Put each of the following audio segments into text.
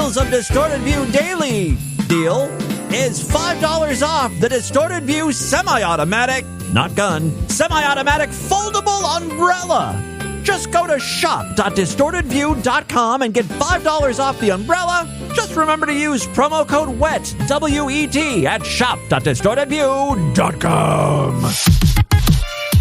deals of Distorted View Daily deal is $5 off the Distorted View semi-automatic, not gun, semi-automatic foldable umbrella. Just go to shop.distortedview.com and get $5 off the umbrella. Just remember to use promo code WET, W-E-T, at shop.distortedview.com.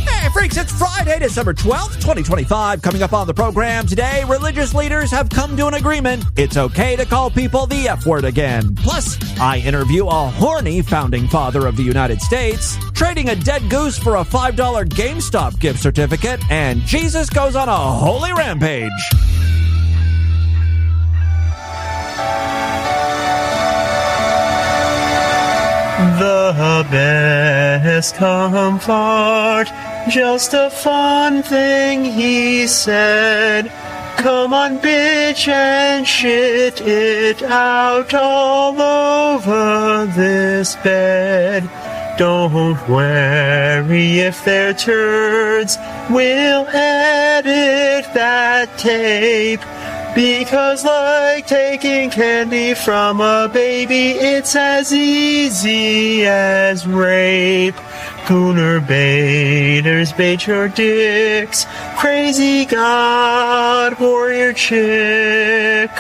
Hey, freaks, it's Friday, December 12th, 2025. Coming up on the program today, religious leaders have come to an agreement. It's okay to call people the F word again. Plus, I interview a horny founding father of the United States, trading a dead goose for a $5 GameStop gift certificate, and Jesus goes on a holy rampage. The best comfort, just a fun thing he said. Come on, bitch, and shit it out all over this bed. Don't worry if they're turds, we'll edit that tape. Because like taking candy from a baby, it's as easy as rape. Gooner baiters bait your dicks, crazy god warrior chick.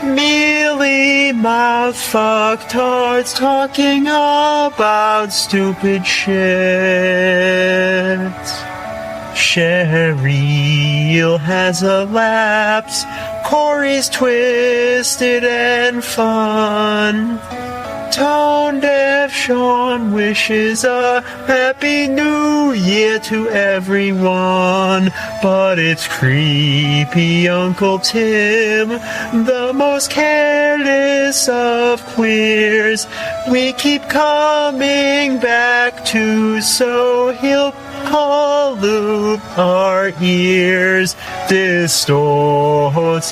Mealy mouth fucktards talking about stupid shit. Cheryl has a lapse, Corey's twisted and fun. Tone deaf Sean wishes a happy new year to everyone. But it's creepy Uncle Tim, the most careless of queers. We keep coming back to, so he'll pollute our ears. Distorted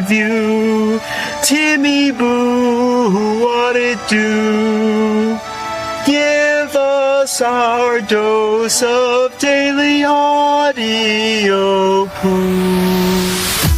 view, Timmy Boo, what it do? Give us our dose of daily audio poo.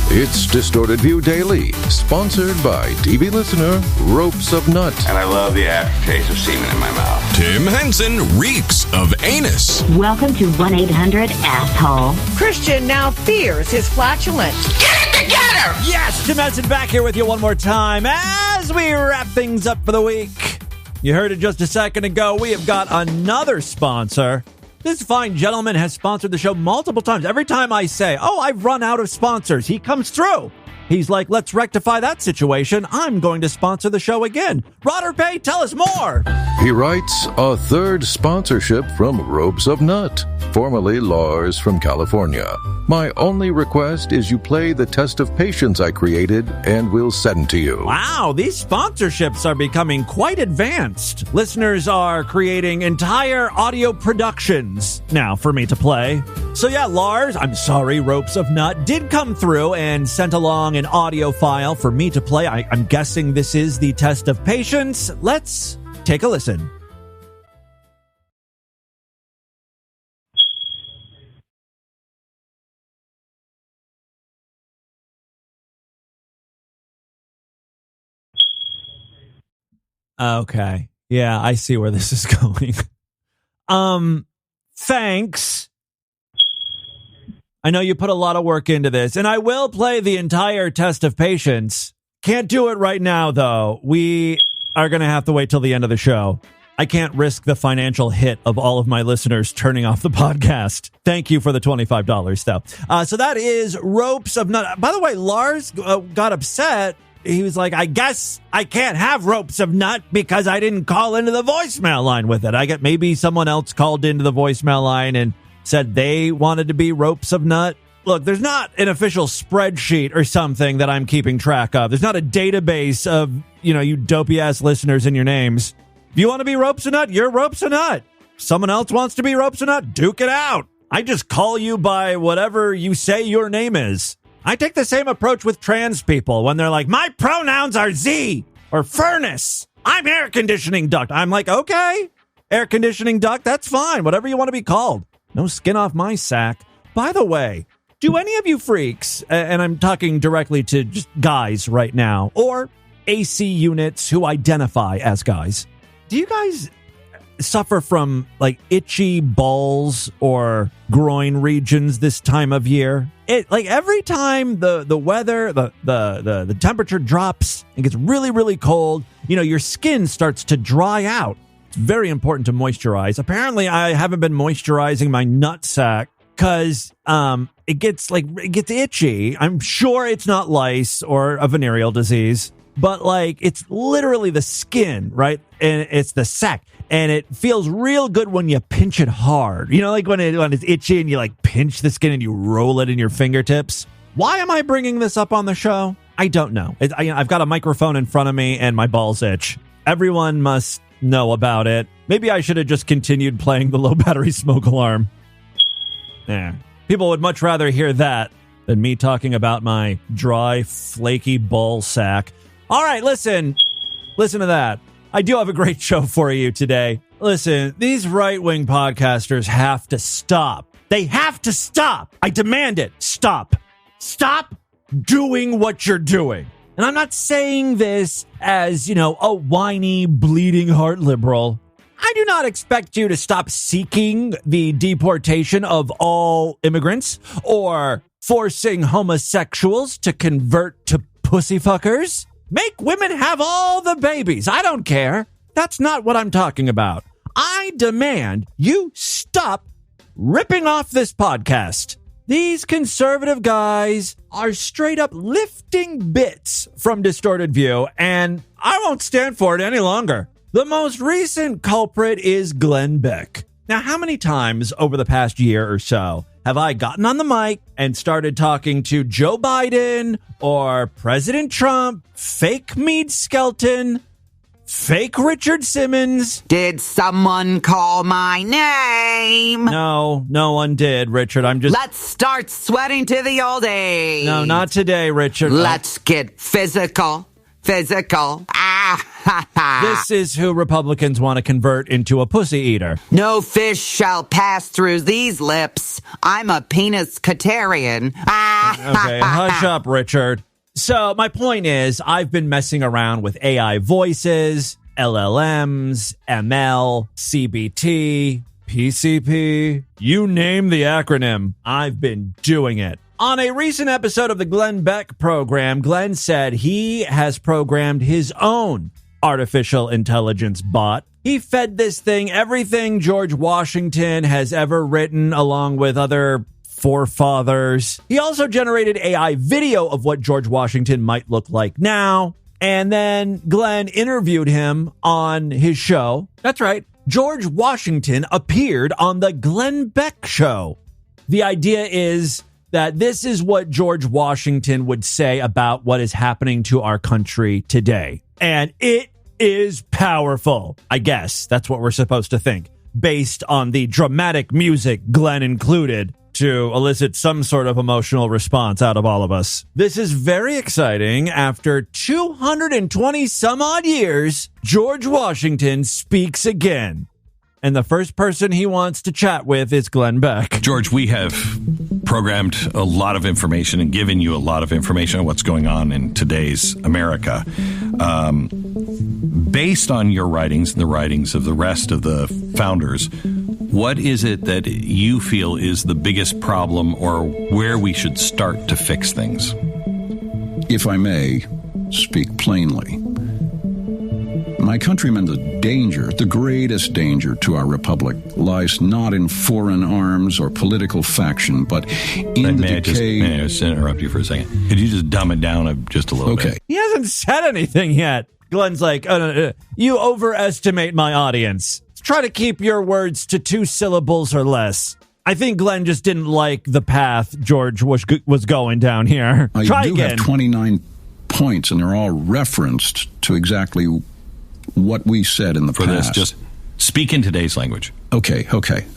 It's Distorted View Daily, sponsored by TV listener Ropes of Nut. And I love the aftertaste of semen in my mouth. Tim Henson reeks of anus. Welcome to 1-800-ASSHOLE. Christian now fears his flatulence. Get it together! Yes, Tim Henson back here with you one more time as we wrap things up for the week. You heard it just a second ago. We have got another sponsor. This fine gentleman has sponsored the show multiple times. Every time I say, I've run out of sponsors, he comes through. He's like, let's rectify that situation. I'm going to sponsor the show again. Roder Bay, tell us more. He writes a third sponsorship from Ropes of Nut, formerly Lars from California. My only request is you play the test of patience I created, and we'll send to you. Wow, these sponsorships are becoming quite advanced. Listeners are creating entire audio productions now for me to play. So yeah, Lars, I'm sorry, Ropes of Nut did come through and sent along an audio file for me to play. I'm guessing this is the test of patience. Let's take a listen. Okay. Yeah, I see where this is going. Thanks. I know you put a lot of work into this, and I will play the entire test of patience. Can't do it right now, though. We are going to have to wait till the end of the show. I can't risk the financial hit of all of my listeners turning off the podcast. Thank you for the $25, though. So that is Ropes of Nut. By the way, Lars got upset. He was like, I guess I can't have Ropes of Nut because I didn't call into the voicemail line with it. I get maybe someone else called into the voicemail line and said they wanted to be Ropes of Nut. Look, there's not an official spreadsheet or something that I'm keeping track of. There's not a database of, you dopey-ass listeners in your names. If you want to be Ropes of Nut, you're Ropes of Nut. Someone else wants to be Ropes of Nut, duke it out. I just call you by whatever you say your name is. I take the same approach with trans people when they're like, my pronouns are Z or furnace. I'm air conditioning duct. I'm like, okay, air conditioning duct, that's fine. Whatever you want to be called. No skin off my sack. By the way, do any of you freaks, and I'm talking directly to just guys right now, or AC units who identify as guys. Do you guys suffer from like itchy balls or groin regions this time of year? It like every time the weather, the temperature drops and gets really, really cold, your skin starts to dry out. It's very important to moisturize. Apparently, I haven't been moisturizing my nutsack because it gets itchy. I'm sure it's not lice or a venereal disease, but like it's literally the skin, right? And it's the sack. And it feels real good when you pinch it hard. Like when it's itchy and you like pinch the skin and you roll it in your fingertips. Why am I bringing this up on the show? I don't know. I've got a microphone in front of me and my balls itch. Everyone must know about it. Maybe I should have just continued playing the low battery smoke alarm. Yeah. People would much rather hear that than me talking about my dry, flaky ball sack. All right, listen to that. I do have a great show for you today. Listen, these right-wing podcasters have to stop. They have to stop. I demand it. Stop. Stop doing what you're doing. And I'm not saying this as, a whiny, bleeding heart liberal. I do not expect you to stop seeking the deportation of all immigrants or forcing homosexuals to convert to pussyfuckers. Make women have all the babies. I don't care. That's not what I'm talking about. I demand you stop ripping off this podcast. These conservative guys are straight up lifting bits from Distorted View, and I won't stand for it any longer. The most recent culprit is Glenn Beck. Now, how many times over the past year or so have I gotten on the mic and started talking to Joe Biden or President Trump, fake Meade Skelton, fake Richard Simmons? Did someone call my name? No one did, Richard. Let's start sweating to the oldies. No, not today, Richard. Let's get physical. This is who Republicans want to convert into a pussy eater. No fish shall pass through these lips. I'm a penis-catarian. Okay, hush up, Richard. So my point is, I've been messing around with AI voices, LLMs, ML, CBT, PCP. You name the acronym. I've been doing it. On a recent episode of the Glenn Beck program, Glenn said he has programmed his own artificial intelligence bot. He fed this thing everything George Washington has ever written, along with other forefathers. He also generated AI video of what George Washington might look like now. And then Glenn interviewed him on his show. That's right. George Washington appeared on the Glenn Beck show. The idea is that this is what George Washington would say about what is happening to our country today. And it is powerful. I guess that's what we're supposed to think, based on the dramatic music Glenn included to elicit some sort of emotional response out of all of us. This is very exciting. After 220 some odd years, George Washington speaks again. And the first person he wants to chat with is Glenn Beck. George, we have programmed a lot of information and given you a lot of information on what's going on in today's America. Based on your writings and the writings of the rest of the founders, what is it that you feel is the biggest problem or where we should start to fix things? If I may speak plainly, my countrymen, the greatest danger to our republic lies not in foreign arms or political faction, but in the decay... May I just interrupt you for a second? Could you just dumb it down just a little bit? He hasn't said anything yet. Glenn's like, you overestimate my audience. Try to keep your words to 2 syllables or less. I think Glenn just didn't like the path George was going down here. Try again. I do have 29 points, and they're all referenced to exactly what we said in the past. This, just speak in today's language. Okay,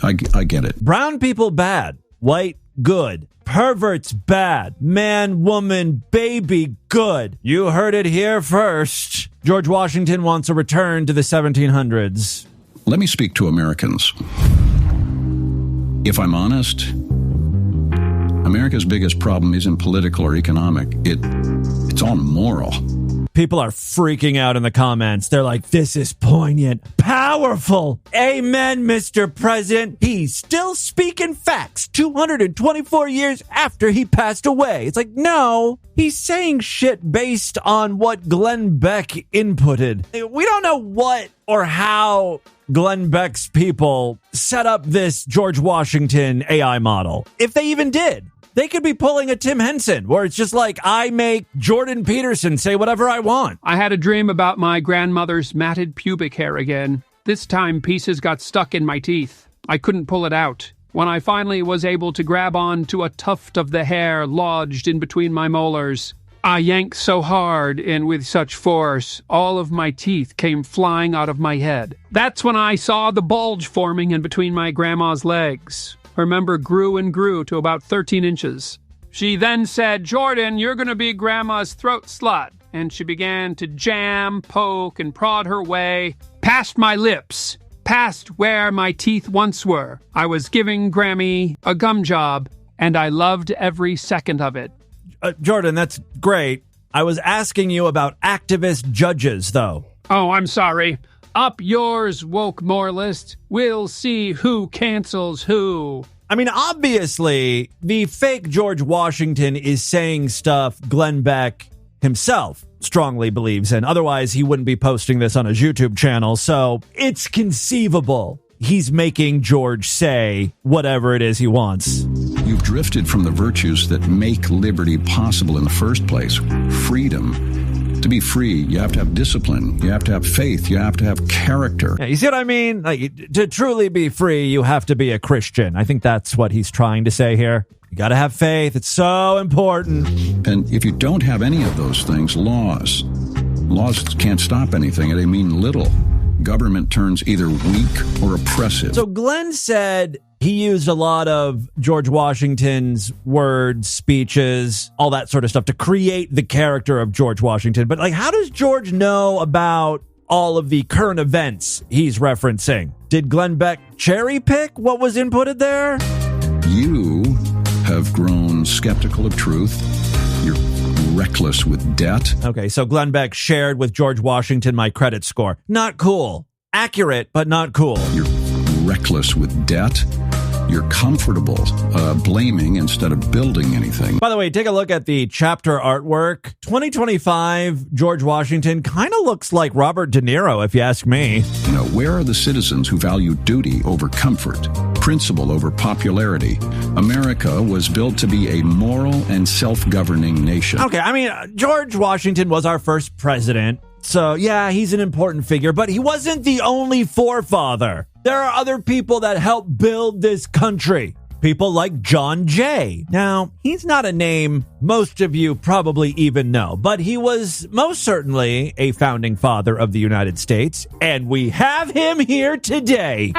I get it. Brown people bad, white good, perverts bad, man, woman, baby good. You heard it here first. George Washington wants a return to the 1700s. Let me speak to Americans. If I'm honest, America's biggest problem isn't political or economic. It's all moral. People are freaking out in the comments. They're like, this is poignant, powerful. Amen, Mr. President. He's still speaking facts 224 years after he passed away. It's like, no, he's saying shit based on what Glenn Beck inputted. We don't know what or how Glenn Beck's people set up this George Washington AI model. If they even did. They could be pulling a Tim Henson, where it's just like, I make Jordan Peterson say whatever I want. I had a dream about my grandmother's matted pubic hair again. This time, pieces got stuck in my teeth. I couldn't pull it out. When I finally was able to grab on to a tuft of the hair lodged in between my molars, I yanked so hard and with such force, all of my teeth came flying out of my head. That's when I saw the bulge forming in between my grandma's legs. Her member grew and grew to about 13 inches. She then said, Jordan, you're going to be Grandma's throat slut. And she began to jam, poke, and prod her way past my lips, past where my teeth once were. I was giving Grammy a gum job, and I loved every second of it. Jordan, that's great. I was asking you about activist judges, though. Oh, I'm sorry. Up yours, woke moralist. We'll see who cancels who. I mean, obviously, the fake George Washington is saying stuff Glenn Beck himself strongly believes in. Otherwise, he wouldn't be posting this on his YouTube channel. So it's conceivable he's making George say whatever it is he wants. You've drifted from the virtues that make liberty possible in the first place. Freedom. To be free, you have to have discipline. You have to have faith. You have to have character. Yeah, you see what I mean? Like, to truly be free, you have to be a Christian. I think that's what he's trying to say here. You got to have faith. It's so important. And if you don't have any of those things, laws can't stop anything. They mean little. Government turns either weak or oppressive. So Glenn said he used a lot of George Washington's words, speeches, all that sort of stuff to create the character of George Washington. But like, how does George know about all of the current events he's referencing? Did Glenn Beck cherry pick what was inputted there? You have grown skeptical of truth. You're reckless with debt. Okay, so Glenn Beck shared with George Washington my credit score. Not cool. Accurate, but not cool. You're reckless with debt. You're comfortable blaming instead of building anything. By the way, take a look at the chapter artwork. 2025 George Washington kind of looks like Robert De Niro, if you ask me. You know, where are the citizens who value duty over comfort, principle over popularity? America was built to be a moral and self-governing nation. Okay, I mean, George Washington was our first president. So, yeah, he's an important figure, but he wasn't the only forefather. There are other people that helped build this country. People like John Jay. Now, he's not a name most of you probably even know, but he was most certainly a founding father of the United States, and we have him here today.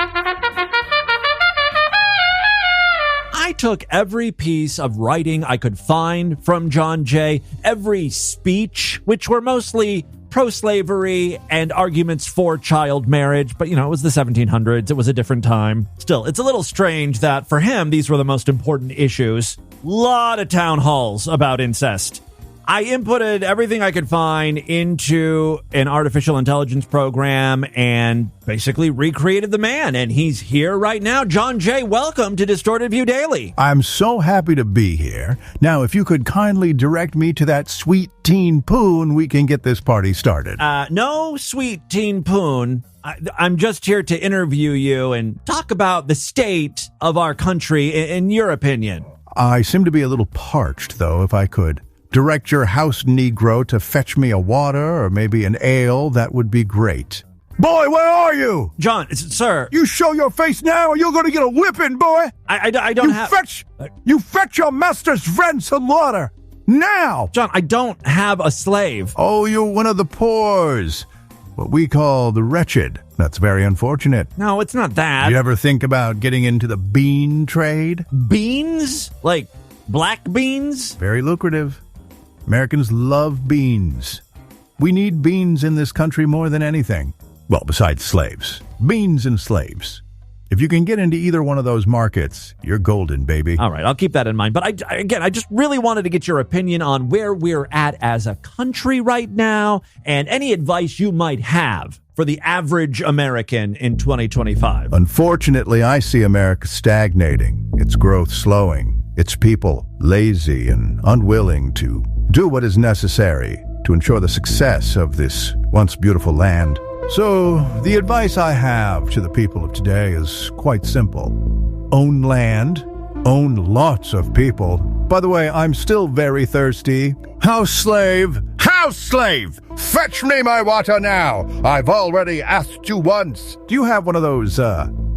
I took every piece of writing I could find from John Jay, every speech, which were mostly pro-slavery and arguments for child marriage. But, you know, it was the 1700s. It was a different time. Still, it's a little strange that for him, these were the most important issues. Lot of town halls about incest. I inputted everything I could find into an artificial intelligence program and basically recreated the man. And he's here right now. John Jay, welcome to Distorted View Daily. I'm so happy to be here. Now, if you could kindly direct me to that sweet teen poon, we can get this party started. No sweet teen poon. I'm just here to interview you and talk about the state of our country in your opinion. I seem to be a little parched, though, if I could direct your house Negro to fetch me a water or maybe an ale, that would be great. Boy, where are you? John, sir. You show your face now or you're going to get a whipping, boy. I don't have... You fetch your master's friend some water. Now. John, I don't have a slave. Oh, you're one of the poors. What we call the wretched. That's very unfortunate. No, it's not that. You ever think about getting into the bean trade? Beans? Like black beans? Very lucrative. Americans love beans. We need beans in this country more than anything. Well, besides slaves. Beans and slaves. If you can get into either one of those markets, you're golden, baby. All right, I'll keep that in mind. But I just really wanted to get your opinion on where we're at as a country right now and any advice you might have for the average American in 2025. Unfortunately, I see America stagnating, its growth slowing, its people lazy and unwilling to do what is necessary to ensure the success of this once beautiful land. So, the advice I have to the people of today is quite simple. Own land, own lots of people. By the way, I'm still very thirsty. House slave! House slave! Fetch me my water now! I've already asked you once. Do you have one of those,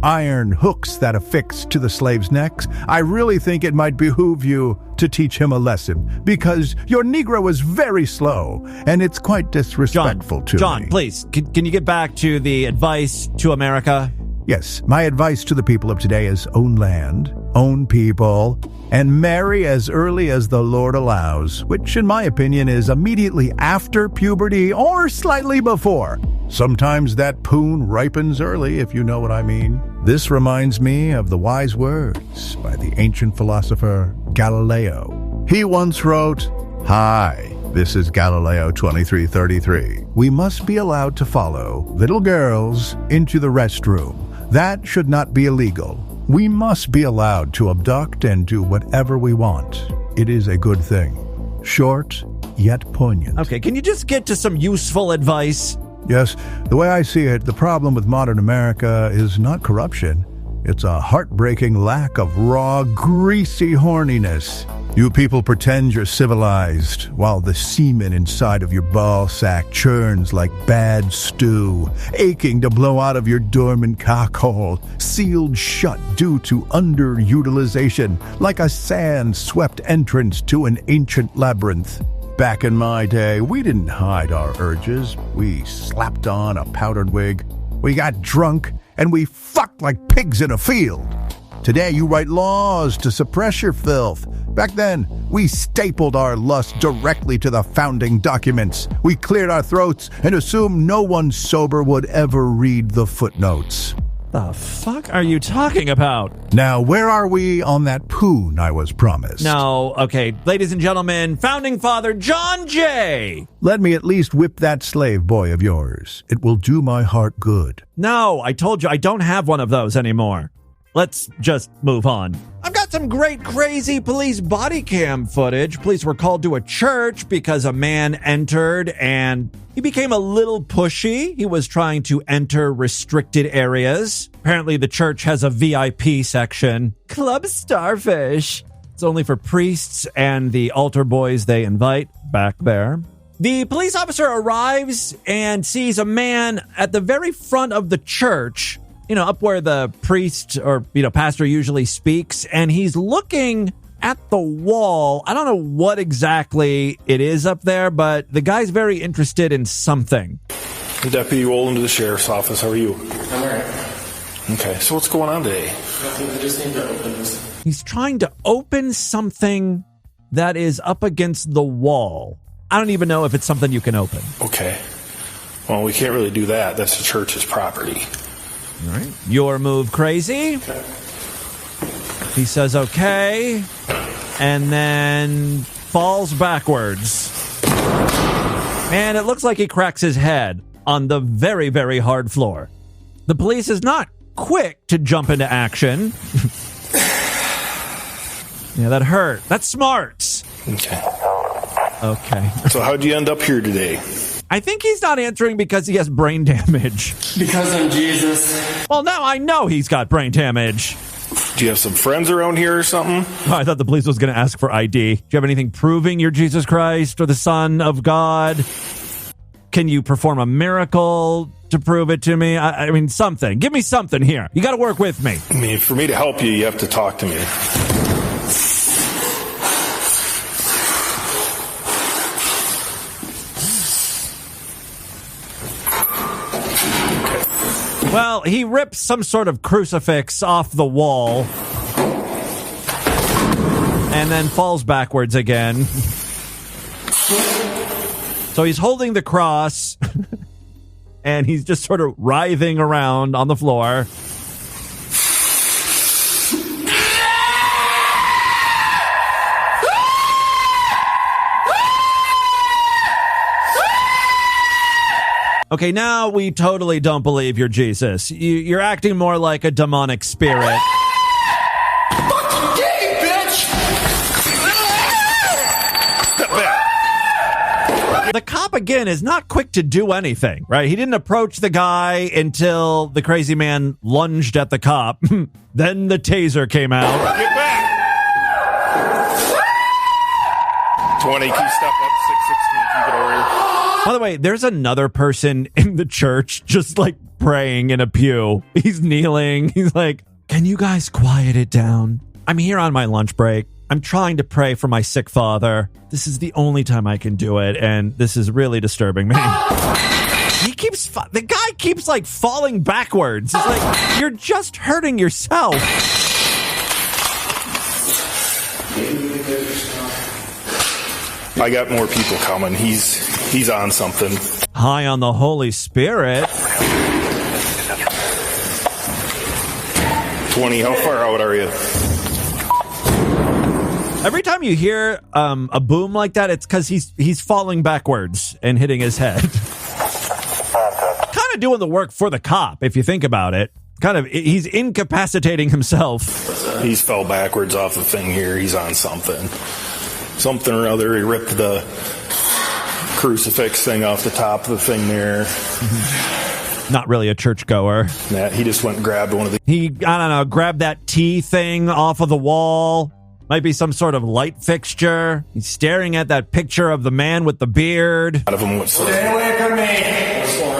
iron hooks that affix to the slaves' necks? I really think it might behoove you to teach him a lesson, because your Negro is very slow, and it's quite disrespectful to me. John, please, can you get back to the advice to America? Yes, my advice to the people of today is own land, own people, and marry as early as the Lord allows, which in my opinion is immediately after puberty or slightly before. Sometimes that poon ripens early, if you know what I mean. This reminds me of the wise words by the ancient philosopher Galileo. He once wrote, "Hi, this is Galileo 2333. We must be allowed to follow little girls into the restroom. That should not be illegal. We must be allowed to abduct and do whatever we want. It is a good thing. Short, yet poignant." Okay, can you just get to some useful advice? Yes, the way I see it, the problem with modern America is not corruption. It's a heartbreaking lack of raw, greasy horniness. You people pretend you're civilized, while the semen inside of your ball sack churns like bad stew, aching to blow out of your dormant cockhole, sealed shut due to underutilization, like a sand-swept entrance to an ancient labyrinth. Back in my day, we didn't hide our urges. We slapped on a powdered wig. We got drunk, and we fucked like pigs in a field. Today, you write laws to suppress your filth. Back then, we stapled our lust directly to the founding documents. We cleared our throats and assumed no one sober would ever read the footnotes. The fuck are you talking about? Now, where are we on that poon I was promised? No, okay, ladies and gentlemen, Founding Father John Jay! Let me at least whip that slave boy of yours. It will do my heart good. No, I told you I don't have one of those anymore. Let's just move on. I've got some great crazy police body cam footage. Police were called to a church because a man entered and he became a little pushy. He was trying to enter restricted areas. Apparently the church has a VIP section. Club Starfish. It's only for priests and the altar boys they invite back there. The police officer arrives and sees a man at the very front of the church, up where the priest or, pastor usually speaks, and he's looking at the wall. I don't know what exactly it is up there, but the guy's very interested in something. Deputy Roland to the sheriff's office. How are you? I'm all right. Okay, so what's going on today? I just need to open this. He's trying to open something that is up against the wall. I don't even know if it's something you can open. Okay. Well, we can't really do that. That's the church's property. All right. Your move, crazy. Okay. He says okay, and then falls backwards. And it looks like he cracks his head on the very, very hard floor. The police is not quick to jump into action. Yeah, that hurt. That's smart. Okay. Okay. So how'd you end up here today? I think he's not answering because he has brain damage. Because I'm Jesus. Well, now I know he's got brain damage. Do you have some friends around here or something? Oh, I thought the police was going to ask for ID. Do you have anything proving you're Jesus Christ or the Son of God? Can you perform a miracle to prove it to me? I mean, something. Give me something here. You got to work with me. I mean, for me to help you, you have to talk to me. Well, he rips some sort of crucifix off the wall and then falls backwards again. So he's holding the cross and he's just sort of writhing around on the floor. Okay, now we totally don't believe you're Jesus. You're acting more like a demonic spirit. Fucking gay, bitch! Step back. The cop, again, is not quick to do anything, right? He didn't approach the guy until the crazy man lunged at the cop. Then the taser came out. Get back. 20, can you step up? 616, can you get over here? By the way, there's another person in the church just like praying in a pew. He's kneeling. He's like, can you guys quiet it down? I'm here on my lunch break. I'm trying to pray for my sick father. This is the only time I can do it, and this is really disturbing me. The guy keeps like falling backwards. It's like, you're just hurting yourself. I got more people coming. He's on something. High on the Holy Spirit. 20, how far out are you? Every time you hear a boom like that, it's because he's falling backwards and hitting his head. Kind of doing the work for the cop, if you think about it. He's incapacitating himself. He's fell backwards off the thing here. He's on something. Something or other. He ripped the crucifix thing off the top of the thing there. Not really a churchgoer. Yeah, he just went and grabbed one of the... grabbed that T thing off of the wall. Might be some sort of light fixture. He's staring at that picture of the man with the beard. Stay away from me. What's going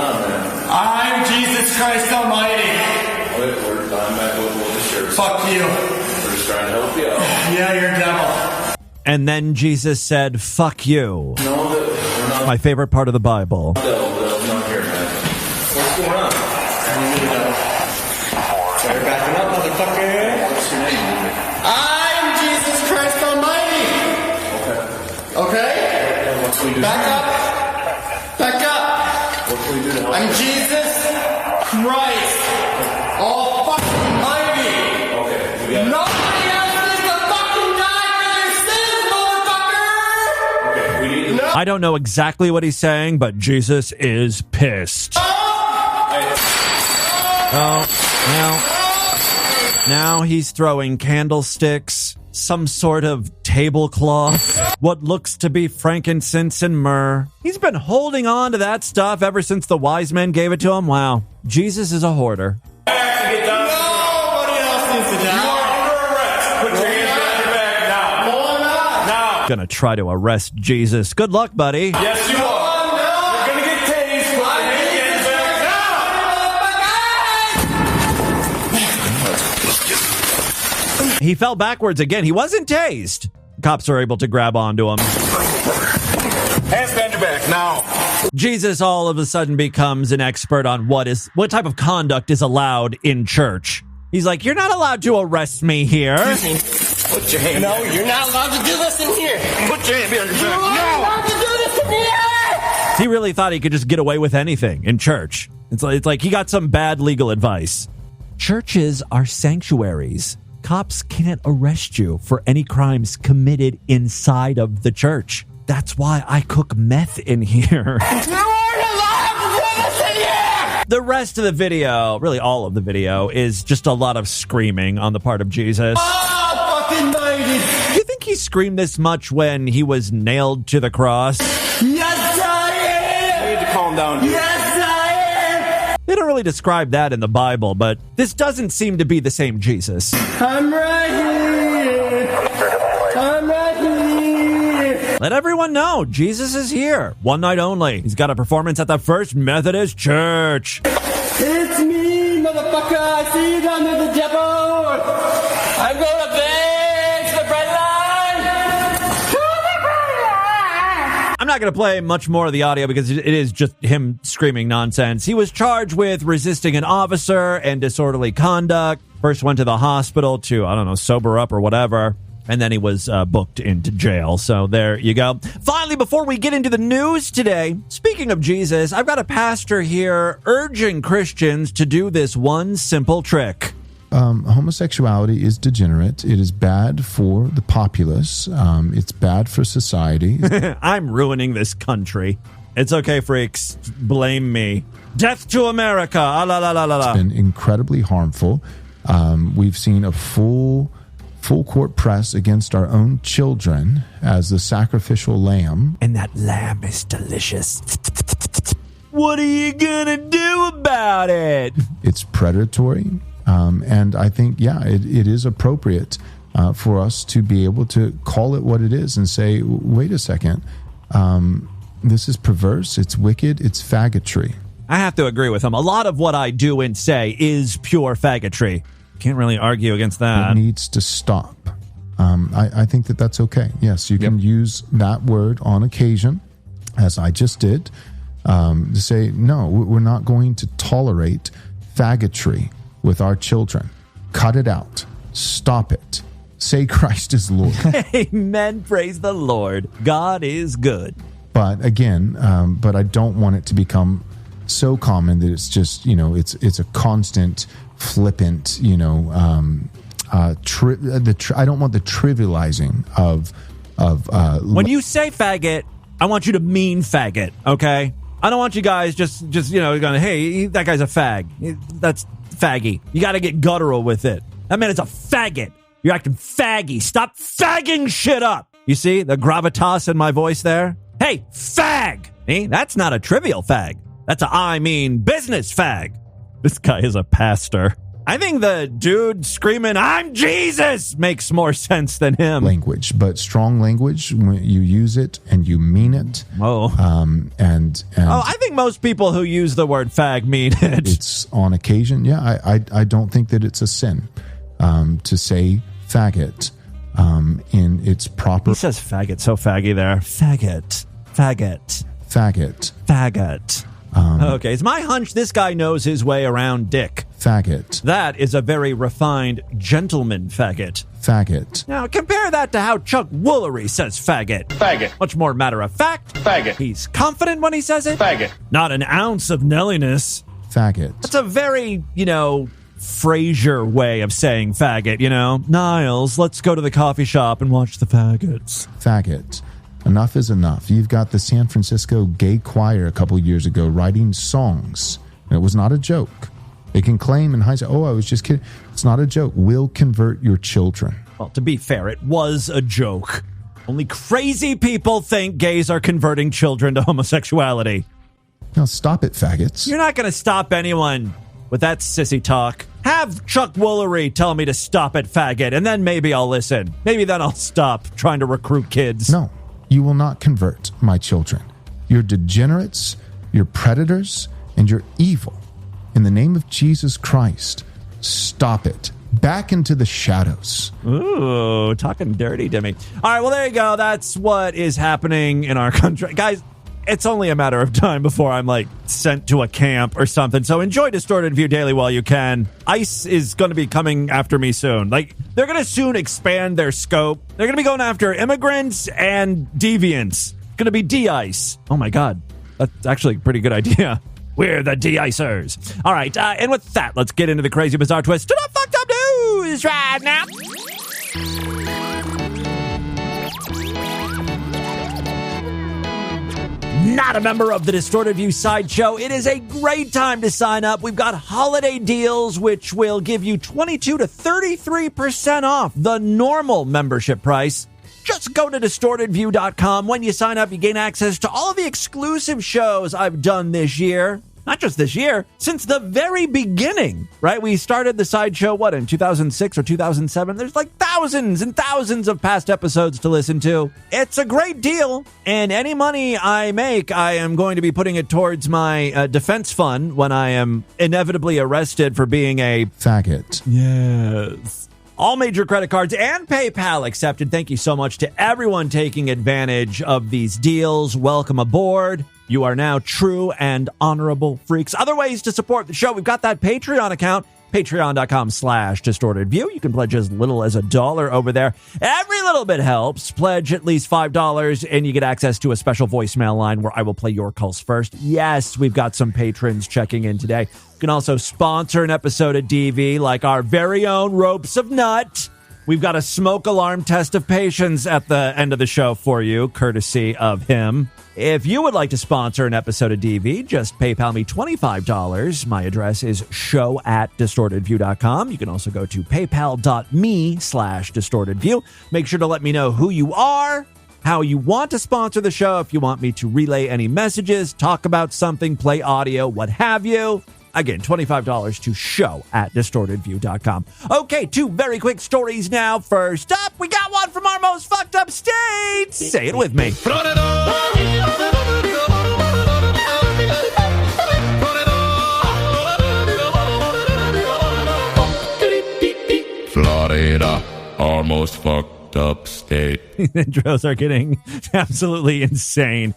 on, man? I'm Jesus Christ Almighty. Fuck you. We're just trying to help you out. Yeah, you're a devil. And then Jesus said, fuck you. No, we're not. My favorite part of the Bible. Not here, man. What's going on? I need to know. So you're backing up, motherfucker. What's your name? I'm Jesus Christ Almighty. Okay? What can we do? Back up. Back up. What can we do to help? I'm Jesus Christ Almighty. Okay. Nobody else needs to fucking die for their sins, motherfucker. Okay. We need to... I don't know exactly what he's saying, but Jesus is pissed. Now he's throwing candlesticks, some sort of tablecloth, what looks to be frankincense and myrrh. He's been holding on to that stuff ever since the wise men gave it to him. Wow, Jesus is a hoarder. Nobody else needs to die. You are under arrest. Put your hands behind your back now. No, I'm not. Now. Gonna try to arrest Jesus. Good luck, buddy. Yes, you are. You're gonna get tased. Put your hands back now. He fell backwards again. He wasn't tased. Cops are able to grab onto him. Hands behind your back now. Jesus all of a sudden becomes an expert on what type of conduct is allowed in church. He's like, you're not allowed to arrest me here. Put your hand. No, you're not allowed to do this in here. Put your hand behind your back. You're not allowed to do this in here. He really thought he could just get away with anything in church. It's like he got some bad legal advice. Churches are sanctuaries. Cops can't arrest you for any crimes committed inside of the church. That's why I cook meth in here. You aren't allowed to do this in here. The rest of the video, really all of the video, is just a lot of screaming on the part of Jesus. Oh, fucking mighty. Do you think he screamed this much when he was nailed to the cross? Yes, I am. You need to calm down, dude. Yes, I am. They don't really describe that in the Bible, but this doesn't seem to be the same Jesus. I'm right here. I'm right here. Let everyone know, Jesus is here. One night only. He's got a performance at the First Methodist Church. It's me, motherfucker. I see you down there, the devil. I'm going to bed to the bread line. I'm not going to play much more of the audio because it is just him screaming nonsense. He was charged with resisting an officer and disorderly conduct. First went to the hospital to, I don't know, sober up or whatever. And then he was booked into jail. So there you go. Finally, before we get into the news today, speaking of Jesus, I've got a pastor here urging Christians to do this one simple trick. Homosexuality is degenerate. It is bad for the populace. It's bad for society. I'm ruining this country. It's okay, freaks. Blame me. Death to America. Ah, la, la, la, la, la. It's been incredibly harmful. We've seen a full court press against our own children as the sacrificial lamb. And that lamb is delicious. What are you gonna do about it? It's predatory. And I think, it is appropriate for us to be able to call it what it is and say, wait a second, this is perverse, it's wicked, it's faggotry. I have to agree with him. A lot of what I do and say is pure faggotry. Can't really argue against that. It needs to stop. I think that's okay. Yes, you can use that word on occasion, as I just did, to say, no, we're not going to tolerate faggotry with our children. Cut it out. Stop it. Say Christ is Lord. Amen. Praise the Lord. God is good. But again, I don't want it to become so common that it's just, it's a constant flippant, I don't want the trivializing of when you say faggot, I want you to mean faggot, okay? I don't want you guys just going, hey, that guy's a fag. That's faggy. You got to get guttural with it. That man is a faggot. You're acting faggy. Stop fagging shit up. You see the gravitas in my voice there? Hey, fag. That's not a trivial fag. That's business fag. This guy is a pastor. I think the dude screaming, I'm Jesus, makes more sense than him. Language, but strong language, when you use it and you mean it. Oh. I think most people who use the word fag mean it. It's on occasion. Yeah, I don't think that it's a sin to say faggot in its proper... He says faggot so faggy there. Faggot. Okay, it's my hunch this guy knows his way around dick. Faggot. That is a very refined gentleman faggot. Faggot. Now, compare that to how Chuck Woolery says faggot. Faggot. Much more matter of fact. Faggot. He's confident when he says it. Faggot. Not an ounce of Nelliness. Faggot. That's a very, Frasier way of saying faggot, Niles, let's go to the coffee shop and watch the faggots. Faggot. Enough is enough. You've got the San Francisco Gay Choir a couple years ago writing songs. And it was not a joke. They can claim in hindsight, I was just kidding. It's not a joke. We'll convert your children. Well, to be fair, it was a joke. Only crazy people think gays are converting children to homosexuality. Now stop it, faggots. You're not going to stop anyone with that sissy talk. Have Chuck Woolery tell me to stop it, faggot, and then maybe I'll listen. Maybe then I'll stop trying to recruit kids. No, you will not convert my children. You're degenerates, you're predators, and you're evil. In the name of Jesus Christ, stop it. Back into the shadows. Ooh, talking dirty to me. All right, well, there you go. That's what is happening in our country. Guys, it's only a matter of time before I'm, sent to a camp or something. So enjoy Distorted View Daily while you can. ICE is going to be coming after me soon. They're going to soon expand their scope. They're going to be going after immigrants and deviants. It's going to be de-ICE. Oh, my God. That's actually a pretty good idea. We're the de-icers. All right, and with that, let's get into the crazy, bizarre twist to the fucked up news right now. Not a member of the Distorted View Sideshow, it is a great time to sign up. We've got holiday deals, which will give you 22 to 33% off the normal membership price. Just go to distortedview.com. When you sign up, you gain access to all of the exclusive shows I've done this year. Not just this year, since the very beginning, right? We started the Sideshow, in 2006 or 2007? There's thousands and thousands of past episodes to listen to. It's a great deal, and any money I make, I am going to be putting it towards my defense fund when I am inevitably arrested for being a faggot. Yes. All major credit cards and PayPal accepted. Thank you so much to everyone taking advantage of these deals. Welcome aboard. You are now true and honorable freaks. Other ways to support the show. We've got that Patreon account, patreon.com/distortedview. You can pledge as little as $1 over there. Every little bit helps. Pledge at least $5 and you get access to a special voicemail line where I will play your calls first. Yes, we've got some patrons checking in today. You can also sponsor an episode of DV like our very own Ropes of Nut. We've got a smoke alarm test of patience at the end of the show for you, courtesy of him. If you would like to sponsor an episode of DV, just PayPal me $25. My address is show@distortedview.com. You can also go to paypal.me/distortedview. Make sure to let me know who you are, how you want to sponsor the show, if you want me to relay any messages, talk about something, play audio, what have you. Again, $25 to show@distortedview.com. Okay, 2 very quick stories now. First up, we got one from our most fucked up state. Say it with me. Florida. Florida, our most fucked up state. Intros are getting absolutely insane.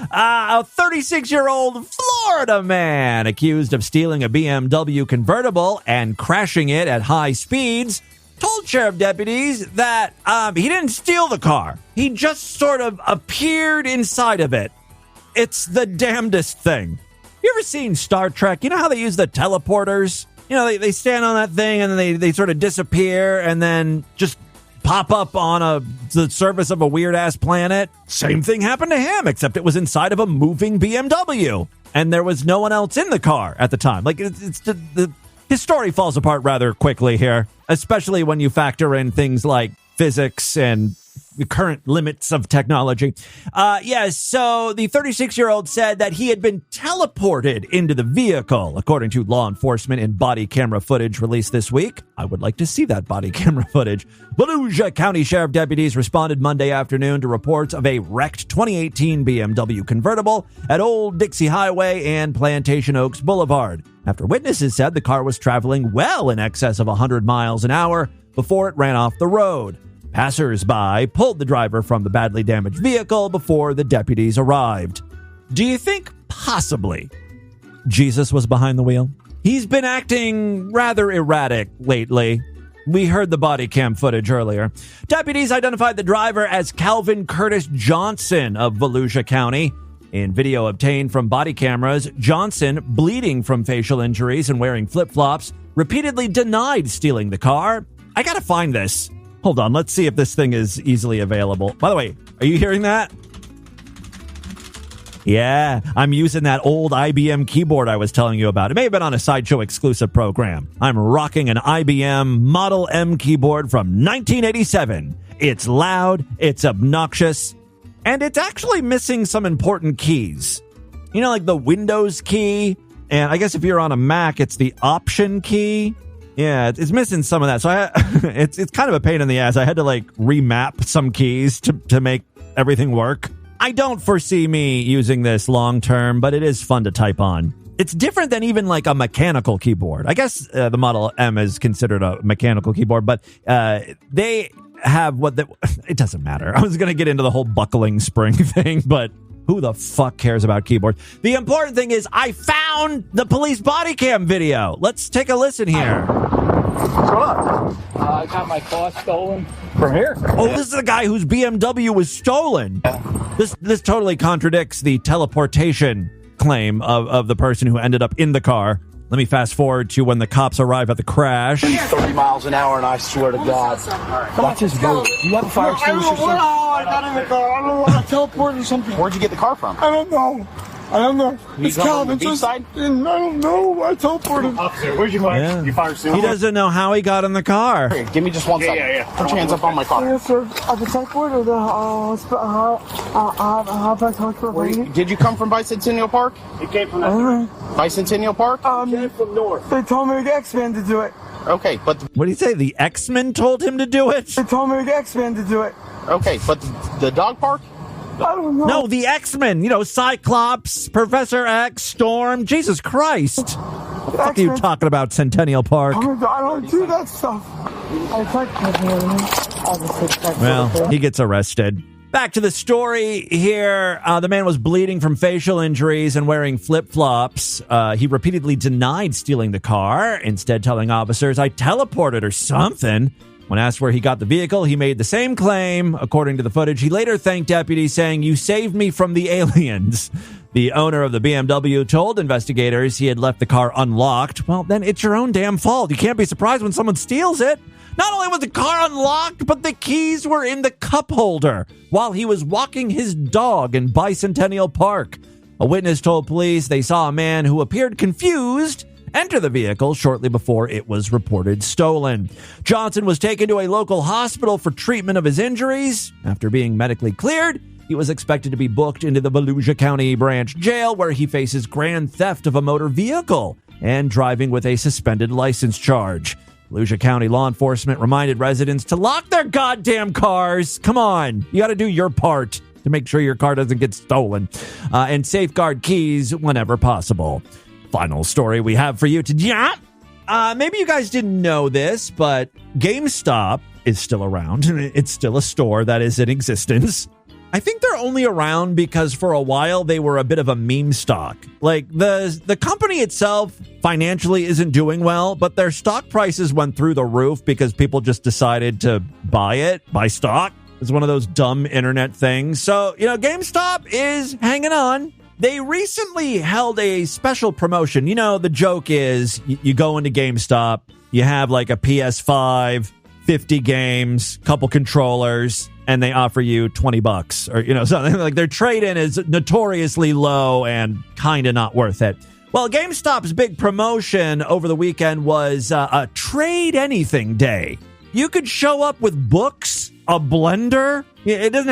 A 36-year-old Florida man accused of stealing a BMW convertible and crashing it at high speeds told sheriff deputies that he didn't steal the car. He just sort of appeared inside of it. It's the damnedest thing. You ever seen Star Trek? You know how they use the teleporters? You know, they stand on that thing and then they sort of disappear and then just pop up on the surface of a weird-ass planet. Same thing happened to him, except it was inside of a moving BMW. And there was no one else in the car at the time. Like, his story falls apart rather quickly here, especially when you factor in things like physics and the current limits of technology. So the 36-year-old said that he had been teleported into the vehicle, according to law enforcement in body camera footage released this week. I would like to see that body camera footage. Volusia County Sheriff deputies responded Monday afternoon to reports of a wrecked 2018 BMW convertible at Old Dixie Highway and Plantation Oaks Boulevard, after witnesses said the car was traveling well in excess of 100 miles an hour before it ran off the road. Passers-by pulled the driver from the badly damaged vehicle before the deputies arrived. Do you think possibly Jesus was behind the wheel? He's been acting rather erratic lately. We heard the body cam footage earlier. Deputies identified the driver as Calvin Curtis Johnson of Volusia County. In video obtained from body cameras, Johnson, bleeding from facial injuries and wearing flip-flops, repeatedly denied stealing the car. I gotta find this. Hold on, let's see if this thing is easily available. By the way, are you hearing that? Yeah, I'm using that old IBM keyboard I was telling you about. It may have been on a Sideshow exclusive program. I'm rocking an IBM Model M keyboard from 1987. It's loud, it's obnoxious, and it's actually missing some important keys. You know, like the Windows key, and I guess if you're on a Mac, it's the Option key. Yeah, it's missing some of that. So it's kind of a pain in the ass. I had to remap some keys to make everything work. I don't foresee me using this long term, but it is fun to type on. It's different than even a mechanical keyboard. I guess the Model M is considered a mechanical keyboard, but they have it doesn't matter. I was going to get into the whole buckling spring thing, but who the fuck cares about keyboards? The important thing is I found the police body cam video. Let's take a listen here. What's going on? I got my car stolen. From here? Oh, this is the guy whose BMW was stolen. This totally contradicts the teleportation claim of the person who ended up in the car. Let me fast forward to when the cops arrive at the crash. 30 miles an hour, and I swear to God. Watch this dude. You have a fire extinguisher, sir? I got in the car. I don't know. I teleported or something. Where'd you get the car from? I don't know. It's Calvin. I don't know. I teleported. Officer, where'd you find your fire extinguisher? He doesn't know how he got in the car. Here, give me just 1 second. Yeah. Put your hands up on my car. Yes, sir. At the checkpoint or the hospital? Did you come from Bicentennial Park? It came from Bicentennial Park? It came from north. They told me the X-Men to do it. Okay, but... What did he say? The X-Men told him to do it? They told me the X-Men to do it. Okay, but the dog park? I don't know. No, the X-Men. Cyclops, Professor X, Storm. Jesus Christ. What the fuck are you talking about, Centennial Park? I don't do that stuff. Well, he gets arrested. Back to the story here. The man was bleeding from facial injuries and wearing flip-flops. He repeatedly denied stealing the car, instead telling officers, I teleported or something. When asked where he got the vehicle, he made the same claim. According to the footage, he later thanked deputies, saying, you saved me from the aliens. The owner of the BMW told investigators he had left the car unlocked. Well, then it's your own damn fault. You can't be surprised when someone steals it. Not only was the car unlocked, but the keys were in the cup holder while he was walking his dog in Bicentennial Park. A witness told police they saw a man who appeared confused enter the vehicle shortly before it was reported stolen. Johnson was taken to a local hospital for treatment of his injuries. After being medically cleared, he was expected to be booked into the Volusia County Branch Jail, where he faces grand theft of a motor vehicle and driving with a suspended license charge. Volusia County law enforcement reminded residents to lock their goddamn cars. Come on, you got to do your part to make sure your car doesn't get stolen, and safeguard keys whenever possible. Final story we have for you today. Maybe you guys didn't know this, but GameStop is still around. It's still a store that is in existence. I think they're only around because for a while they were a bit of a meme stock. Like the company itself financially isn't doing well, but their stock prices went through the roof because people just decided to buy stock. It's one of those dumb internet things. So, GameStop is hanging on. They recently held a special promotion. The joke is you go into GameStop, you have like a PS5, 50 games, couple controllers, and they offer you $20 or, something like their trade-in is notoriously low and kind of not worth it. Well, GameStop's big promotion over the weekend was a Trade Anything Day. You could show up with books, a blender. It didn't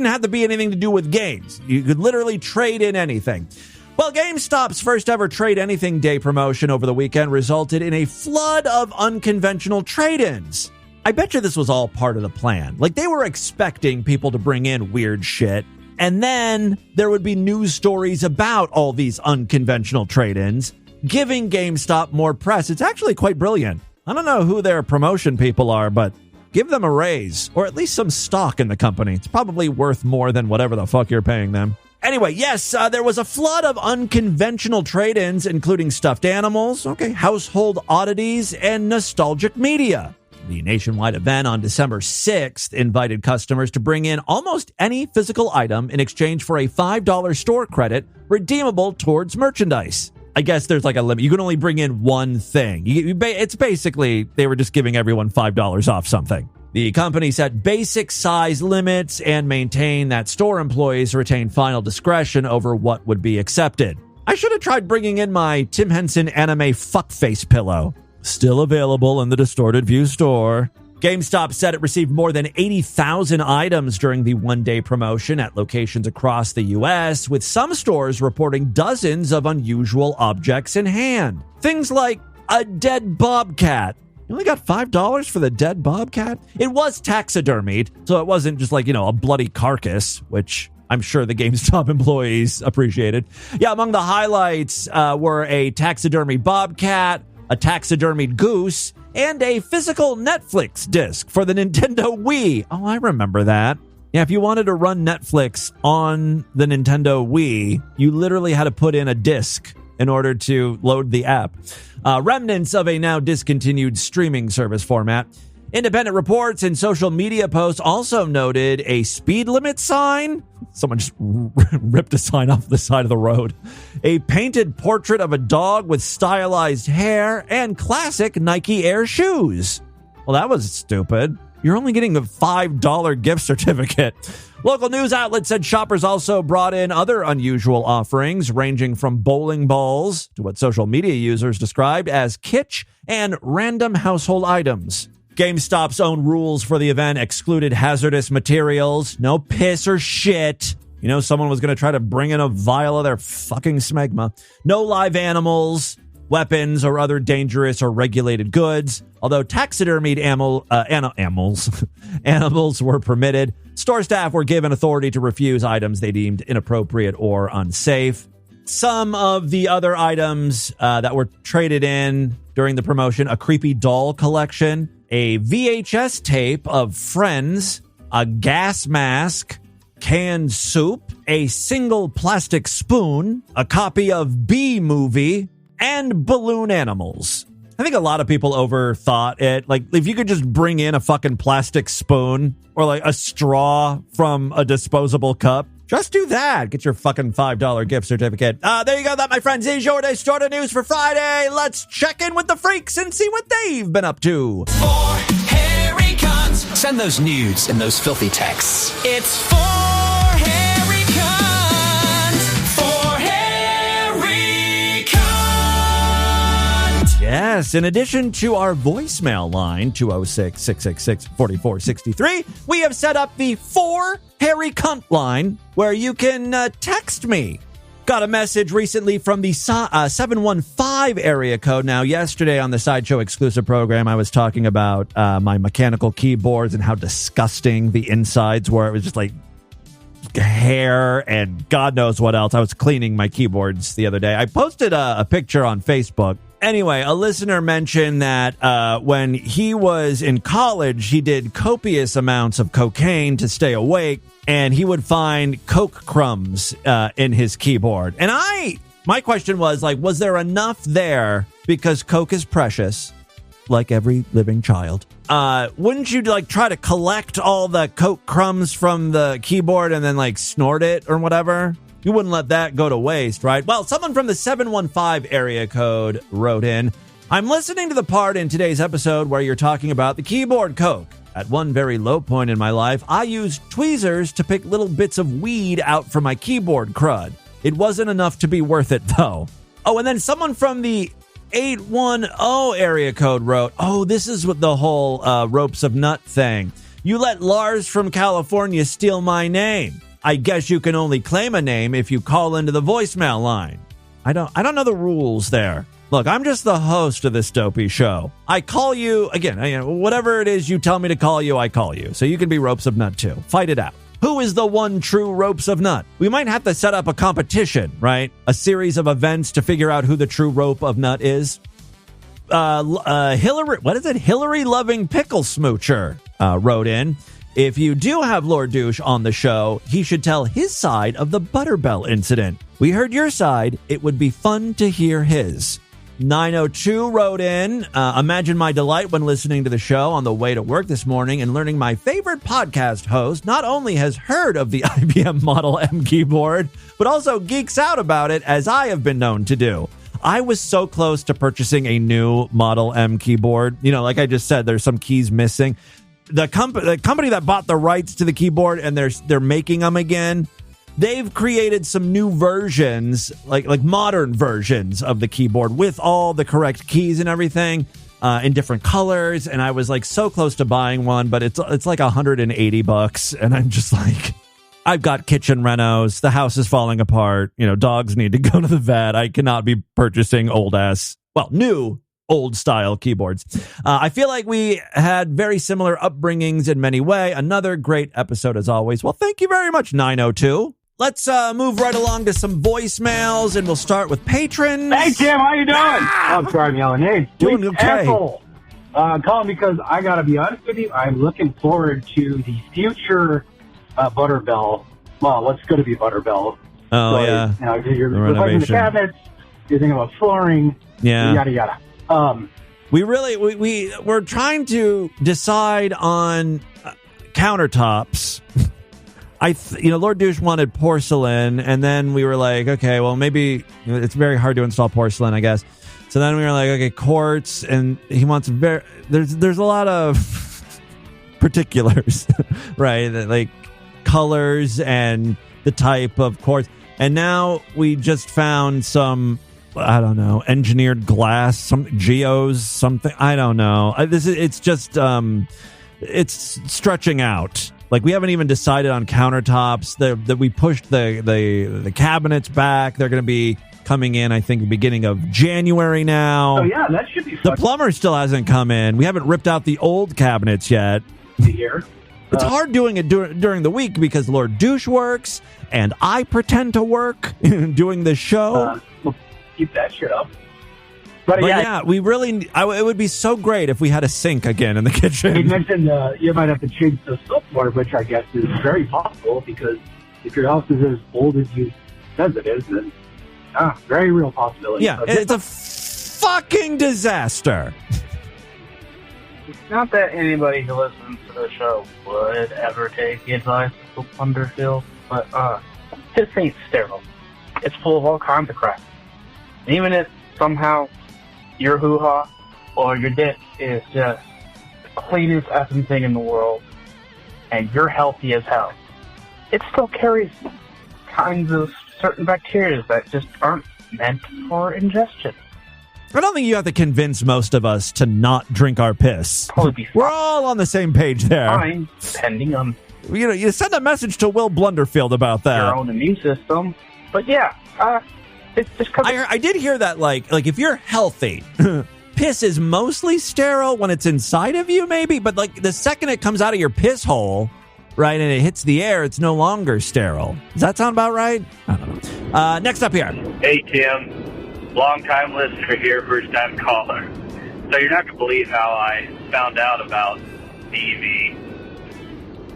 have to be anything to do with games. You could literally trade in anything. Well, GameStop's first ever Trade Anything Day promotion over the weekend resulted in a flood of unconventional trade-ins. I bet you this was all part of the plan. Like, they were expecting people to bring in weird shit, and then there would be news stories about all these unconventional trade-ins, giving GameStop more press. It's actually quite brilliant. I don't know who their promotion people are, but give them a raise, or at least some stock in the company. It's probably worth more than whatever the fuck you're paying them. Anyway, yes, there was a flood of unconventional trade-ins, including stuffed animals, household oddities, and nostalgic media. The nationwide event on December 6th invited customers to bring in almost any physical item in exchange for a $5 store credit redeemable towards merchandise. I guess there's like a limit. You can only bring in one thing. It's basically they were just giving everyone $5 off something. The company set basic size limits and maintained that store employees retain final discretion over what would be accepted. I should have tried bringing in my Tim Henson anime fuckface pillow. Still available in the Distorted View store. GameStop said it received more than 80,000 items during the one-day promotion at locations across the U.S., with some stores reporting dozens of unusual objects in hand. Things like a dead bobcat. You only got $5 for the dead bobcat? It was taxidermied, so it wasn't just like, a bloody carcass, which I'm sure the GameStop employees appreciated. Yeah, among the highlights were a taxidermy bobcat, a taxidermied goose, and a physical Netflix disc for the Nintendo Wii. Oh, I remember that. Yeah, if you wanted to run Netflix on the Nintendo Wii, you literally had to put in a disc in order to load the app. Remnants of a now discontinued streaming service format. Independent reports and social media posts also noted a speed limit sign. Someone just ripped a sign off the side of the road. A painted portrait of a dog with stylized hair and classic Nike Air shoes. Well, that was stupid. You're only getting the $5 gift certificate. Local news outlets said shoppers also brought in other unusual offerings, ranging from bowling balls to what social media users described as kitsch and random household items. GameStop's own rules for the event excluded hazardous materials, no piss or shit. Someone was going to try to bring in a vial of their fucking smegma. No live animals, weapons, or other dangerous or regulated goods. Although taxidermied animals were permitted, store staff were given authority to refuse items they deemed inappropriate or unsafe. Some of the other items that were traded in during the promotion, a creepy doll collection, a VHS tape of Friends, a gas mask, canned soup, a single plastic spoon, a copy of B-Movie, and balloon animals. I think a lot of people overthought it. Like, if you could just bring in a fucking plastic spoon or like a straw from a disposable cup, just do that. Get your fucking $5 gift certificate. There you go. That, my friends, is your Distorted News for Friday. Let's check in with the freaks and see what they've been up to. Send those nudes and those filthy texts. It's for Harry Cunt. For Harry Cunt. Yes, in addition to our voicemail line, 206-666-4463, we have set up the For Harry Cunt line, where you can text me. Got a message recently from the 715 area code. Now, yesterday on the Sideshow exclusive program, I was talking about my mechanical keyboards and how disgusting the insides were. It was just like hair and God knows what else. I was cleaning my keyboards the other day. I posted a picture on Facebook. Anyway, a listener mentioned that when he was in college, he did copious amounts of cocaine to stay awake, and he would find Coke crumbs in his keyboard. And my question was, like, was there enough there? Because Coke is precious, like every living child. Wouldn't you, like, try to collect all the Coke crumbs from the keyboard and then, like, snort it or whatever? You wouldn't let that go to waste, right? Well, someone from the 715 area code wrote in, I'm listening to the part in today's episode where you're talking about the keyboard Coke. At one very low point in my life, I used tweezers to pick little bits of weed out from my keyboard crud. It wasn't enough to be worth it, though. Oh, and then someone from the 810 area code wrote, oh, this is what the whole ropes of nut thing. You let Lars from California steal my name. I guess you can only claim a name if you call into the voicemail line. I don't know the rules there. Look, I'm just the host of this dopey show. I call you, again, whatever it is you tell me to call you, I call you. So you can be Ropes of Nut too. Fight it out. Who is the one true Ropes of Nut? We might have to set up a competition, right? A series of events to figure out who the true Rope of Nut is. Hillary, what is it? Hillary Loving Pickle Smoocher wrote in. If you do have Lord Douche on the show, he should tell his side of the Butterbell incident. We heard your side. It would be fun to hear his. 902 wrote in, imagine my delight when listening to the show on the way to work this morning and learning my favorite podcast host not only has heard of the IBM Model M keyboard, but also geeks out about it as I have been known to do. I was so close to purchasing a new Model M keyboard. You know, like I just said, there's some keys missing. The company that bought the rights to the keyboard and they're making them again, they've created some new versions, like modern versions of the keyboard with all the correct keys and everything in different colors. And I was like so close to buying one, but it's like $180, and I'm just like, I've got kitchen renos. The house is falling apart. You know, dogs need to go to the vet. I cannot be purchasing new old style keyboards. I feel like we had very similar upbringings in many ways. Another great episode as always. Well, thank you very much, 902. Let's move right along to some voicemails, and we'll start with patrons. Hey, Tim, how you doing? I'm sorry, I'm yelling. Hey, doing okay. I'm calling because I got to be honest with you. I'm looking forward to the future Butterbell. Well, what's going to be Butterbell? Oh, so, yeah. You know, you're replacing the cabinets. You're thinking about flooring. Yeah. Yada, yada. We're trying to decide on countertops. Lord Douche wanted porcelain, and then we were like, okay, well, maybe it's very hard to install porcelain, I guess. So then we were like, okay, quartz, and he wants there's a lot of particulars, right? Like colors and the type of quartz. And now we just found some, I don't know, engineered glass, some geos, something. I don't know. It's just it's stretching out. Like, we haven't even decided on countertops. That we pushed the cabinets back. They're going to be coming in, I think, beginning of January now. Oh yeah, that should be fun. The plumber still hasn't come in. We haven't ripped out the old cabinets yet. Here. It's hard doing it during the week because Lord Douche works and I pretend to work doing this show. We'll keep that shit up. But yeah, we really, it would be so great if we had a sink again in the kitchen. He mentioned you might have to change the soapboard, which I guess is very possible because if your house is as old as you says it is, then very real possibility. Yeah, it's a fucking disaster. Not that anybody who listens to the show would ever take the advice of Underhill, but this ain't sterile. It's full of all kinds of crap. And even if somehow your hoo-ha or your dick is just cleanest effing thing in the world, and you're healthy as hell, it still carries kinds of certain bacteria that just aren't meant for ingestion. I don't think you have to convince most of us to not drink our piss. We're all on the same page there. Fine, depending on you send a message to Will Blunderfield about that. your own immune system. But yeah, it's just because I did hear that, like if you're healthy, piss is mostly sterile when it's inside of you, maybe. But like the second it comes out of your piss hole, right, and it hits the air, it's no longer sterile. Does that sound about right? I don't know. Next up here. Hey, Tim. Long-time listener here, first-time caller. So you're not going to believe how I found out about TV.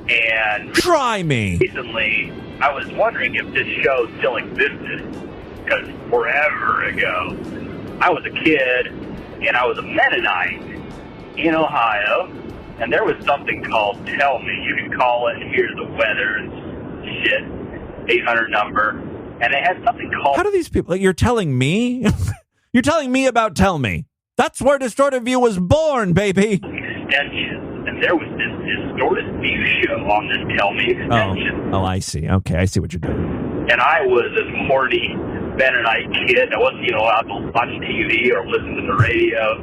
And try me. Recently, I was wondering if this show still existed. Because forever ago, I was a kid, and I was a Mennonite in Ohio. And there was something called Tell Me. You can call it and hear the weather and shit. 800 number. And they had something called... How do these people... You're telling me? You're telling me about Tell Me. That's where Distorted View was born, baby. Extensions. And there was this Distorted View show on this Tell Me extension. Oh, I see. Okay, I see what you're doing. And I was this horny Mennonite kid. I wasn't allowed to watch TV or listen to the radio.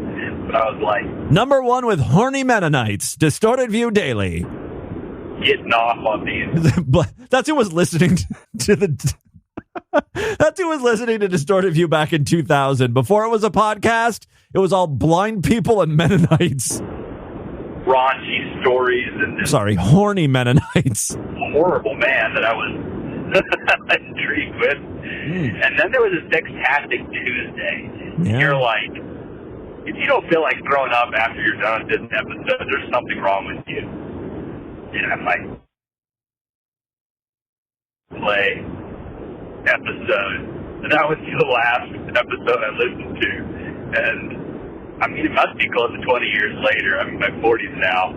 But I was like... Number one with horny Mennonites. Distorted View Daily. Getting off on these. That's who was listening to the... That's who was listening to Distorted View back in 2000. Before it was a podcast, it was all blind people and Mennonites. Raunchy stories and this horny Mennonites. Horrible man that I was intrigued with. And then there was this Fantastic Tuesday. Yeah. You're like, if you don't feel like throwing up after you're done with this episode, there's something wrong with you. And I'm like, play episode. And that was the last episode I listened to. And I mean, it must be close to 20 years later. I'm in my 40s now.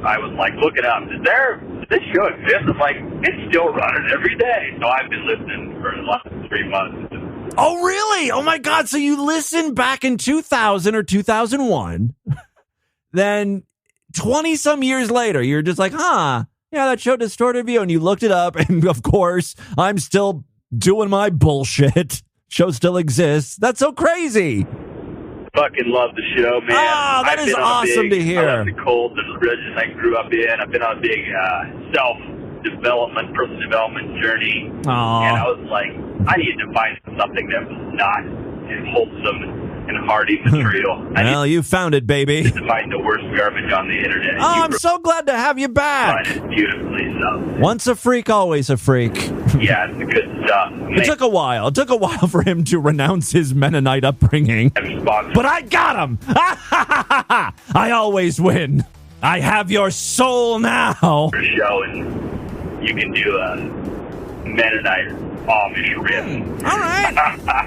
I was like looking up, does this show exist? I'm like, it's still running every day. So I've been listening for the last 3 months. Oh, really? Oh, my God. So you listened back in 2000 or 2001. Then 20-some years later, you're just like, yeah, that show Distorted View, and you looked it up, and of course, I'm still doing my bullshit. Show still exists. That's so crazy. Fucking love the show, man. Oh, that is awesome to hear. I love the cold, the religion I grew up in. I've been on a big self-development, personal development journey. Aww. And I was like, I needed to find something that was not wholesome and hearty material. Well, you found it, baby. To find the worst garbage on the internet. Oh, I'm so glad to have you back. Find it beautifully, so. Once a freak, always a freak. Yeah, it's good stuff. It took a while. It took a while for him to renounce his Mennonite upbringing. But I got him. I always win. I have your soul now. Show, and you can do a Mennonite Amish rip. All right.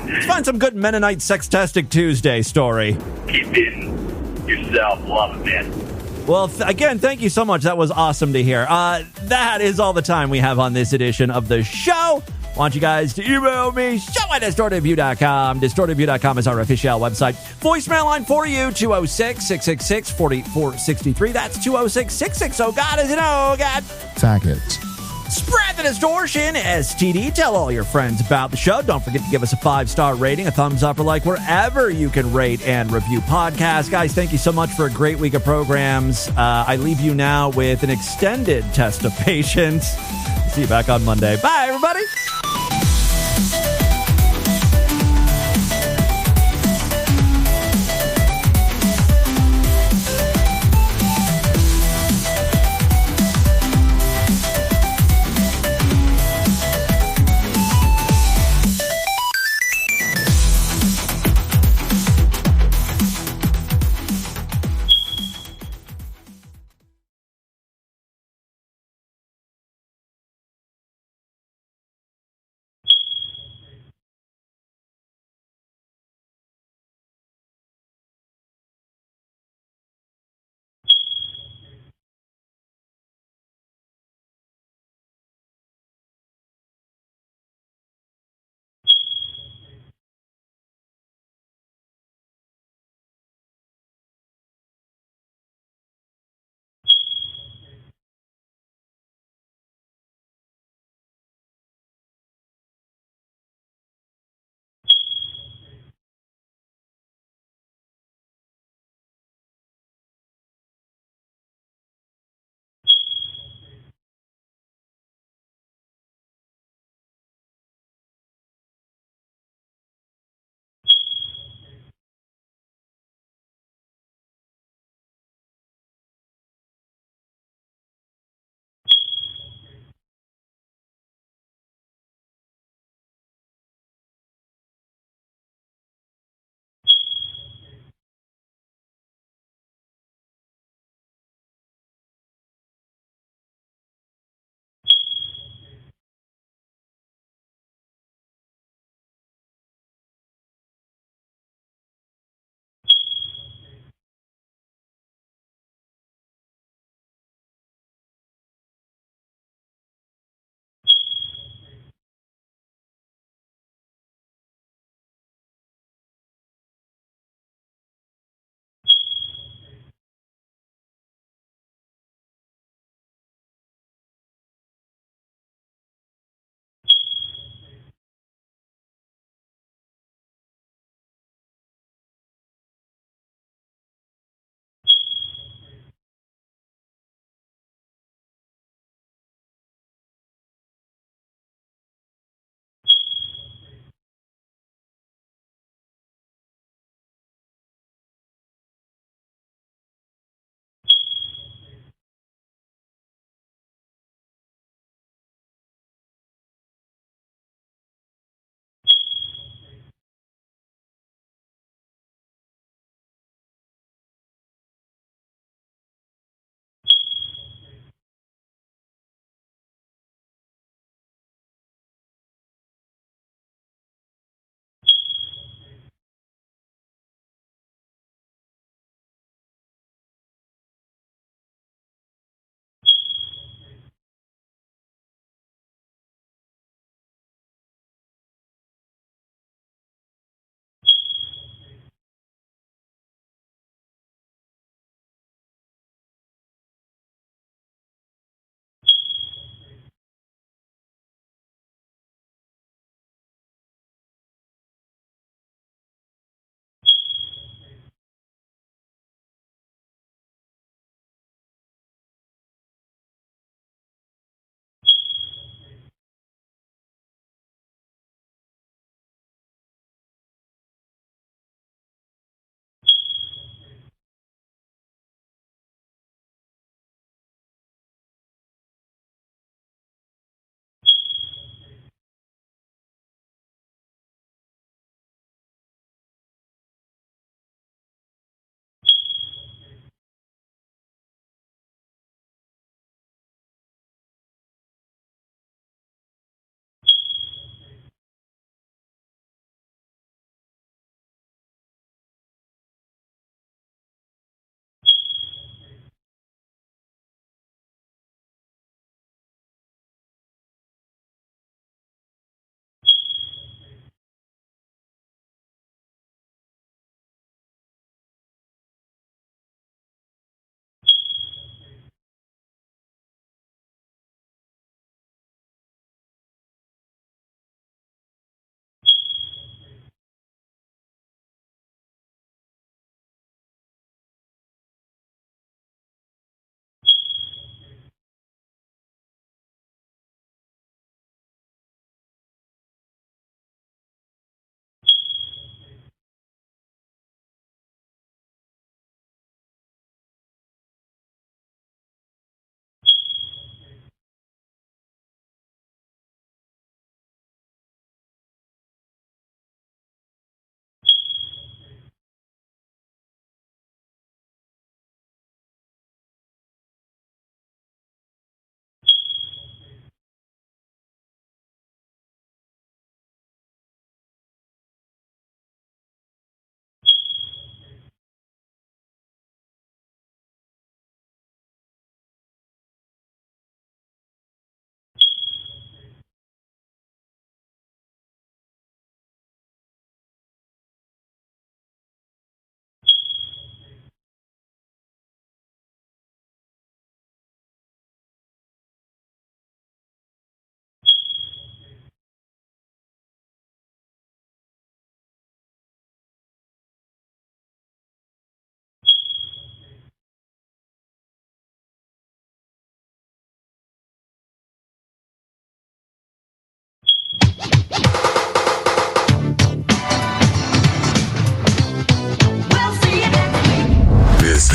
Let's find some good Mennonite Sextastic Tuesday story. Keep being yourself. Love it, man. Well, again, thank you so much. That was awesome to hear. That is all the time we have on this edition of the show. I want you guys to email me, show@distortedview.com. Distortedview.com is our official website. Voicemail line for you, 206-666-4463. That's 206-660. Oh, God, is it? Oh, God. Attack it. Spread the distortion, STD. Tell all your friends about the show. Don't forget to give us a 5-star rating, a thumbs up, or like wherever you can rate and review podcasts. Guys, thank you so much for a great week of programs. I leave you now with an extended test of patience. See you back on Monday. Bye, everybody.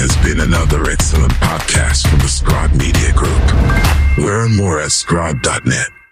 has been another excellent podcast from the Scribe Media Group. Learn more at scribe.net.